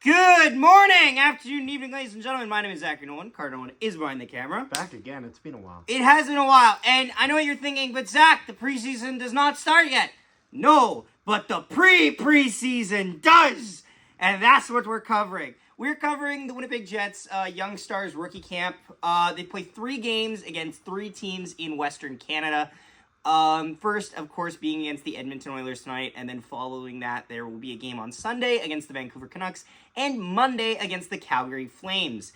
Good morning, afternoon, evening, ladies and gentlemen. My name is Zachary Nolan. Carter Nolan is behind the camera. Back again. It's been a while. It has been a while, and I know what you're thinking, but Zach, the preseason does not start yet. No, but the preseason does, and that's what we're covering. We're covering the Winnipeg Jets Young Stars rookie camp. They play 3 games against 3 teams in Western Canada. First, of course, being against the Edmonton Oilers tonight, and then following that, there will be a game on Sunday against the Vancouver Canucks, and Monday against the Calgary Flames.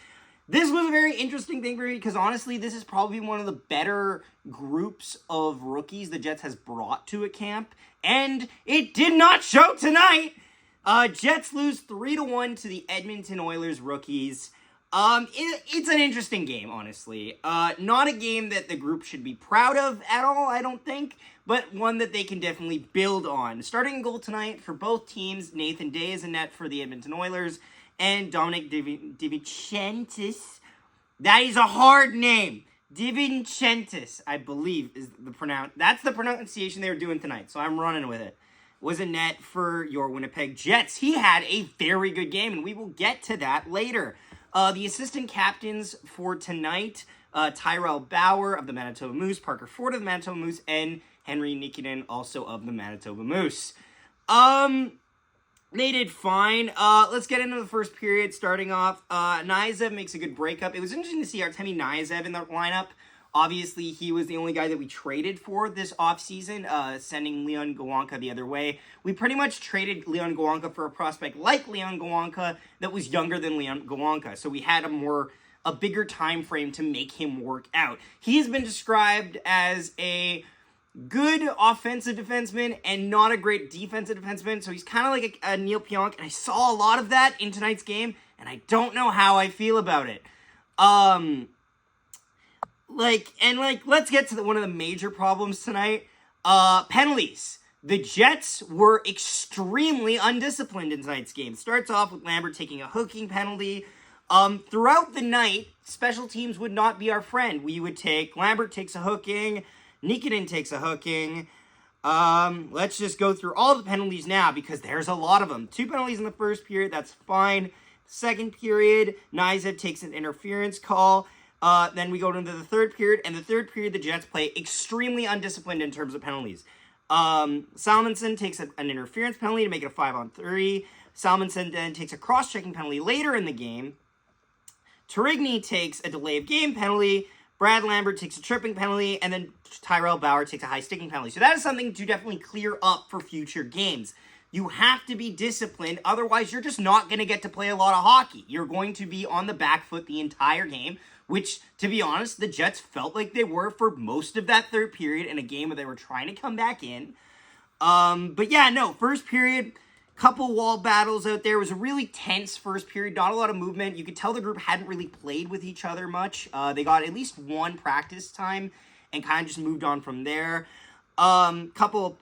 This was a very interesting thing for me, because honestly, this is probably one of the better groups of rookies the Jets has brought to a camp, and it did not show tonight! Jets lose 3-1 to the Edmonton Oilers rookies. It's an interesting game, honestly. Not a game that the group should be proud of at all, I don't think, but one that they can definitely build on. Starting goal tonight for both teams, Nathan Day is in net for the Edmonton Oilers, and Dominic DiVincentis. That is a hard name. DiVincentis, I believe, is that's the pronunciation they were doing tonight, so I'm running with it. Was in net for your Winnipeg Jets. He had a very good game, and we will get to that later. The assistant captains for tonight, Tyrell Bauer of the Manitoba Moose, Parker Ford of the Manitoba Moose, and Henry Nikinen, also of the Manitoba Moose. They did fine. Let's get into the first period. Starting off, Nizev makes a good breakup. It was interesting to see Artemi Nizev in the lineup. Obviously, he was the only guy that we traded for this offseason, sending Leon Gawanka the other way. We pretty much traded Leon Gawanka for a prospect like Leon Gawanka that was younger than Leon Gawanka. So we had a bigger time frame to make him work out. He has been described as a good offensive defenseman and not a great defensive defenseman. So he's kind of like a Neil Pionk, and I saw a lot of that in tonight's game, and I don't know how I feel about it. Let's get to one of the major problems tonight. Penalties. The Jets were extremely undisciplined in tonight's game. Starts off with Lambert taking a hooking penalty. Throughout the night, special teams would not be our friend. Lambert takes a hooking, Nikinen takes a hooking. Let's just go through all the penalties now, because there's a lot of them. 2 penalties in the first period, that's fine. Second period, Nizev takes an interference call. Then we go into the third period, and the third period, the Jets play extremely undisciplined in terms of penalties. Salmonson takes an interference penalty to make it a 5-on-3. Salmonson then takes a cross-checking penalty later in the game. Torigny takes a delay of game penalty. Brad Lambert takes a tripping penalty, and then Tyrell Bauer takes a high sticking penalty. So that is something to definitely clear up for future games. You have to be disciplined, otherwise you're just not going to get to play a lot of hockey. You're going to be on the back foot the entire game, which, to be honest, the Jets felt like they were for most of that third period in a game where they were trying to come back in. First period, couple wall battles out there. It was a really tense first period, not a lot of movement. You could tell the group hadn't really played with each other much. They got at least 1 practice time and kind of just moved on from there. Couple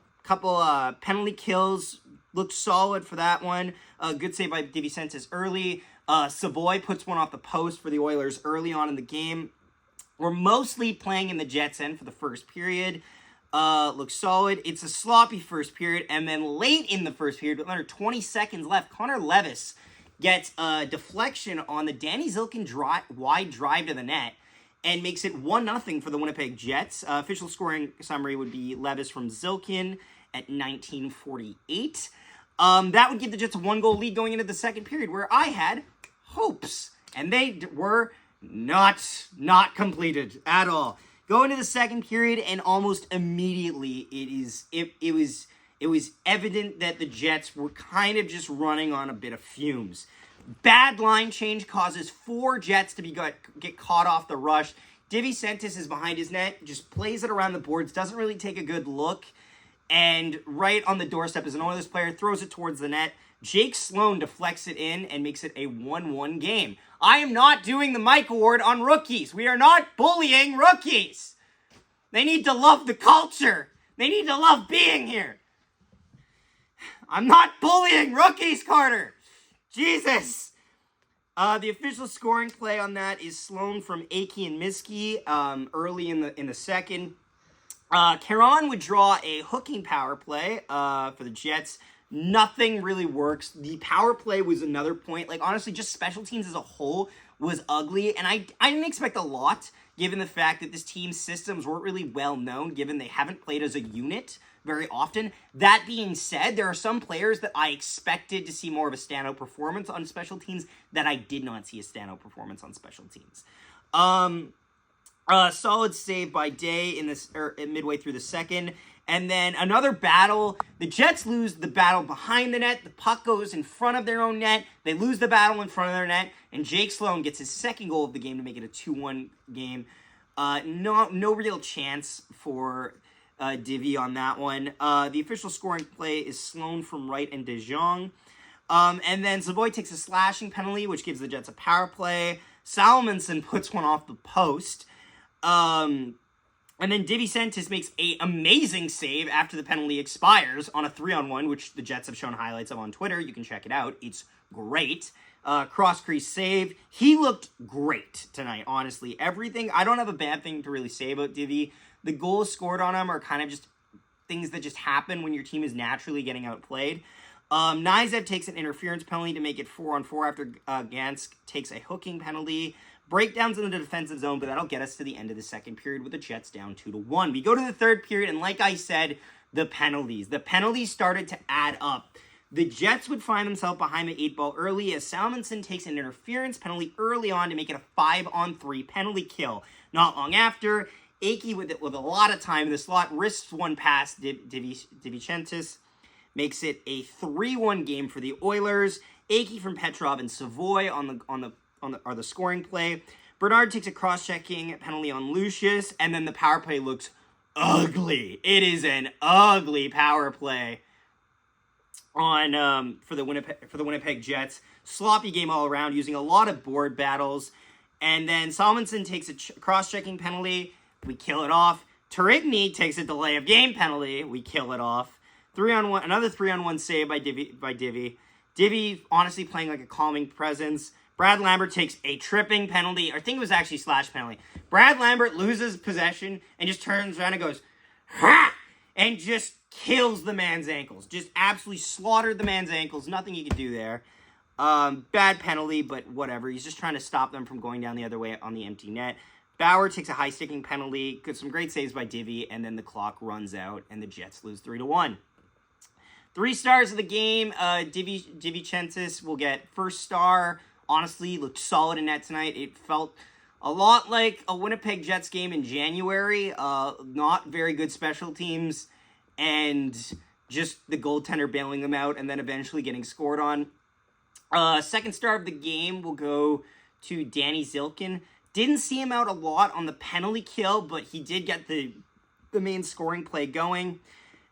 penalty kills, looked solid for that one. Good save by DiVincentis early. Savoy puts one off the post for the Oilers early on in the game. We're mostly playing in the Jets' end for the first period. Looks solid. It's a sloppy first period, and then late in the first period, with under 20 seconds left, Connor Levis gets a deflection on the Danny Zilkin wide drive to the net and makes it 1-0 for the Winnipeg Jets. Official scoring summary would be Levis from Zilkin at 1948. That would give the Jets a 1-goal lead going into the second period, where I had hopes, and they were not completed at all. Go into the second period, and almost immediately it was evident that the Jets were kind of just running on a bit of fumes. Bad line change causes 4 Jets to get caught off the rush. DiVincentis is behind his net, just plays it around the boards, doesn't really take a good look, and right on the doorstep is an Oilers player, throws it towards the net. Jake Sloan deflects it in and makes it a 1-1 game. I am not doing the Mike Award on rookies. We are not bullying rookies. They need to love the culture. They need to love being here. I'm not bullying rookies, Carter. Jesus. The official scoring play on that is Sloan from Aki and Miskey early in the second. Caron would draw a hooking power play for the Jets. Nothing really works. The power play was another point. Like, honestly, just special teams as a whole was ugly, and I didn't expect a lot, given the fact that this team's systems weren't really well known, given they haven't played as a unit very often. That being said, there are some players that I expected to see more of a standout performance on special teams that I did not see a standout performance on special teams. Solid save by Day in this midway through the second. And then another battle. The Jets lose the battle behind the net. The puck goes in front of their own net. They lose the battle in front of their net. And Jake Sloan gets his second goal of the game to make it a 2-1 game. No real chance for Divvy on that one. The official scoring play is Sloan from right and De Jong. And then Savoy takes a slashing penalty, which gives the Jets a power play. Salmonson puts one off the post. And then DiVincentis makes an amazing save after the penalty expires on a 3-on-1, which the Jets have shown highlights of on Twitter. You can check it out. It's great. Cross-crease save. He looked great tonight, honestly. Everything. I don't have a bad thing to really say about Divvy. The goals scored on him are kind of just things that just happen when your team is naturally getting outplayed. Nizev takes an interference penalty to make it 4-on-4 after Gansk takes a hooking penalty. Breakdowns in the defensive zone, but that'll get us to the end of the second period with the Jets down 2-1. We go to the third period, and like I said, the penalties. The penalties started to add up. The Jets would find themselves behind the 8 ball early as Salmonson takes an interference penalty early on to make it a 5-on-3 penalty kill. Not long after, Akey with a lot of time in the slot risks one past DiVincentis, makes it a 3-1 game for the Oilers. Akey from Petrov and Savoy are the scoring play. Bernard takes a cross-checking penalty on Lucius, and then the power play looks ugly. It is an ugly power play on for the Winnipeg Jets. Sloppy game all around, using a lot of board battles. And then Salmonson takes a cross-checking penalty. We kill it off. Tarigny takes a delay of game penalty. We kill it off. 3-on-1, another 3-on-1 save by Divvy. Divvy honestly playing like a calming presence. Brad Lambert takes a tripping penalty. I think it was actually slash penalty. Brad Lambert loses possession and just turns around and goes, ha! And just kills the man's ankles. Just absolutely slaughtered the man's ankles. Nothing you could do there. Bad penalty, but whatever. He's just trying to stop them from going down the other way on the empty net. Bauer takes a high-sticking penalty. Got some great saves by Divvy, and then the clock runs out, and the Jets lose 3-1. 3 stars of the game. DiVincentis will get first star. Honestly, looked solid in net tonight. It felt a lot like a Winnipeg Jets game in January. Not very good special teams, and just the goaltender bailing them out, and then eventually getting scored on. Second star of the game will go to Danny Zilkin. Didn't see him out a lot on the penalty kill, but he did get the main scoring play going.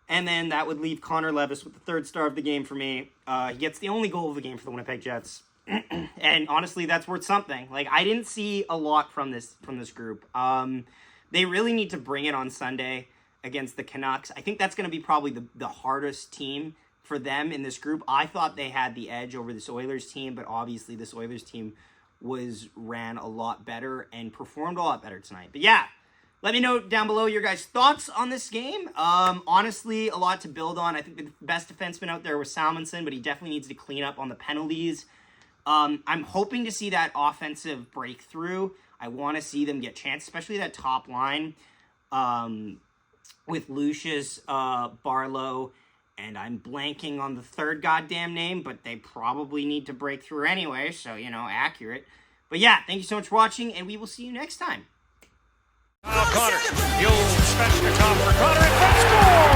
And then that would leave Connor Levis with the third star of the game for me. He gets the only goal of the game for the Winnipeg Jets. And honestly, that's worth something. Like, I didn't see a lot from this group. They really need to bring it on Sunday against the Canucks. I think that's going to be probably the hardest team for them in this group. I thought they had the edge over this Oilers team, but obviously this Oilers team ran a lot better and performed a lot better tonight. But yeah, let me know down below your guys' thoughts on this game. Honestly, a lot to build on. I think the best defenseman out there was Salmonson, but he definitely needs to clean up on the penalties. I'm hoping to see that offensive breakthrough. I want to see them get chances, especially that top line with Lucius, Barlow, and I'm blanking on the third goddamn name, but they probably need to break through anyway, so, accurate. But yeah, thank you so much for watching, and we will see you next time. Connor, the old special top for Connor, and score!